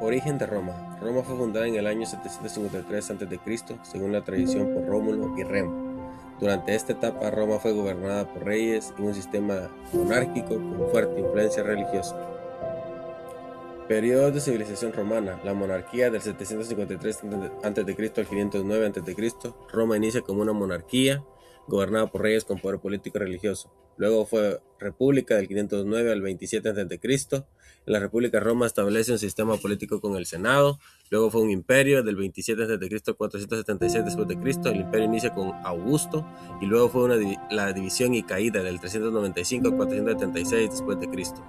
Origen de Roma. Roma fue fundada en el año 753 a.C., según la tradición, por Rómulo y Remo. Durante esta etapa, Roma fue gobernada por reyes en un sistema monárquico con fuerte influencia religiosa. Periodo de civilización romana. La monarquía del 753 a.C. al 509 a.C. Roma inicia como una monarquía gobernada por reyes con poder político y religioso. Luego fue república del 509 al 27 a.C. En la República Roma establece un sistema político con el Senado. Luego fue un imperio del 27 a.C. al 476 d.C. El imperio inicia con Augusto y luego fue la división y caída del 395 al 476 d.C.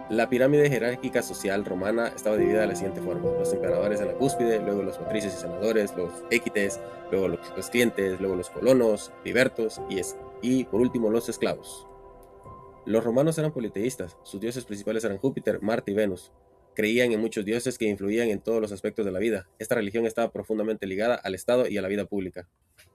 La pirámide jerárquica social romana estaba dividida de la siguiente forma: los emperadores en la cúspide, luego los patricios y senadores, los equites, luego los clientes, luego los colonos, libertos y por último los esclavos. Los romanos eran politeístas. Sus dioses principales eran Júpiter, Marte y Venus. Creían en muchos dioses que influían en todos los aspectos de la vida. Esta religión estaba profundamente ligada al Estado y a la vida pública.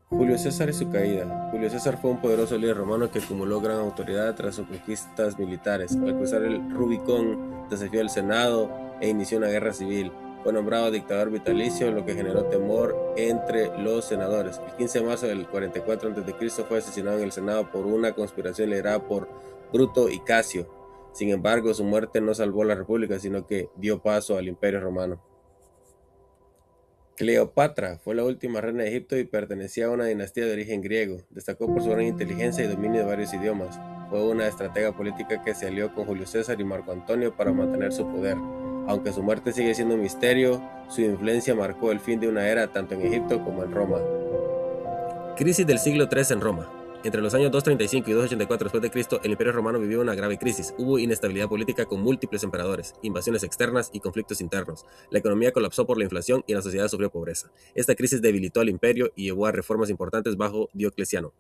Julio César y su caída. Julio César fue un poderoso líder romano que acumuló gran autoridad tras sus conquistas militares. Al cruzar el Rubicón, desafió al Senado e inició una guerra civil. Fue nombrado dictador vitalicio, lo que generó temor entre los senadores. El 15 de marzo del 44 a.C. fue asesinado en el Senado por una conspiración liderada por Bruto y Casio. Sin embargo, su muerte no salvó la república, sino que dio paso al Imperio Romano. Cleopatra fue la última reina de Egipto y pertenecía a una dinastía de origen griego. Destacó por su gran inteligencia y dominio de varios idiomas. Fue una estratega política que se alió con Julio César y Marco Antonio para mantener su poder. Aunque su muerte sigue siendo un misterio, su influencia marcó el fin de una era tanto en Egipto como en Roma. Crisis del siglo III en Roma. Entre los años 235 y 284 d.C., el Imperio Romano vivió una grave crisis. Hubo inestabilidad política con múltiples emperadores, invasiones externas y conflictos internos. La economía colapsó por la inflación y la sociedad sufrió pobreza. Esta crisis debilitó al imperio y llevó a reformas importantes bajo Diocleciano.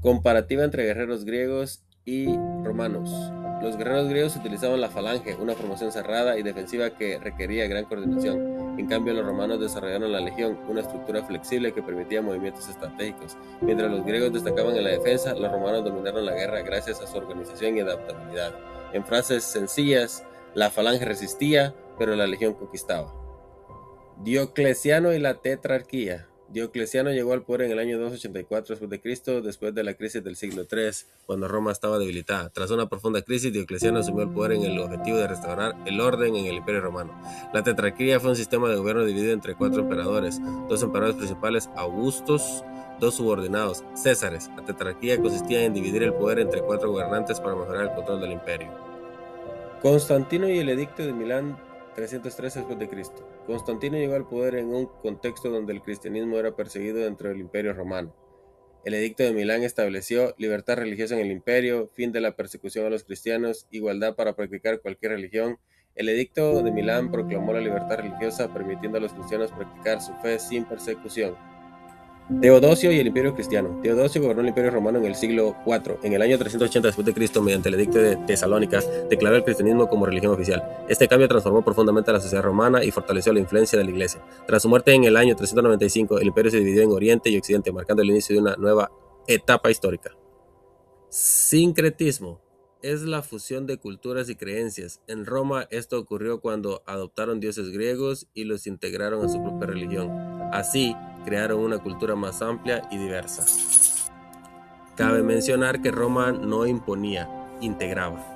Comparativa entre guerreros griegos y romanos. Los guerreros griegos utilizaban la falange, una formación cerrada y defensiva que requería gran coordinación. En cambio, los romanos desarrollaron la legión, una estructura flexible que permitía movimientos estratégicos. Mientras los griegos destacaban en la defensa, los romanos dominaron la guerra gracias a su organización y adaptabilidad. En frases sencillas, la falange resistía, pero la legión conquistaba. Diocleciano y la tetrarquía. Diocleciano llegó al poder en el año 284 a.C., después de la crisis del siglo III, cuando Roma estaba debilitada. Tras una profunda crisis, Diocleciano asumió el poder en el objetivo de restaurar el orden en el Imperio Romano. La tetrarquía fue un sistema de gobierno dividido entre 4 emperadores, 2 emperadores principales, Augustos, 2 subordinados, Césares. La tetrarquía consistía en dividir el poder entre 4 gobernantes para mejorar el control del imperio. Constantino y el Edicto de Milán 303 a.C. Constantino llegó al poder en un contexto donde el cristianismo era perseguido dentro del Imperio Romano. El Edicto de Milán estableció libertad religiosa en el imperio, fin de la persecución a los cristianos, igualdad para practicar cualquier religión. El Edicto de Milán proclamó la libertad religiosa, permitiendo a los cristianos practicar su fe sin persecución. Teodosio y el Imperio Cristiano. Teodosio gobernó el Imperio Romano en el siglo IV. En el año 380 d.C., mediante el Edicto de Tesalónica, declaró el cristianismo como religión oficial. Este cambio transformó profundamente a la sociedad romana y fortaleció la influencia de la Iglesia. Tras su muerte en el año 395, el imperio se dividió en Oriente y Occidente, marcando el inicio de una nueva etapa histórica. Sincretismo es la fusión de culturas y creencias. En Roma esto ocurrió cuando adoptaron dioses griegos y los integraron a su propia religión. Así, crearon una cultura más amplia y diversa. Cabe mencionar que Roma no imponía, integraba.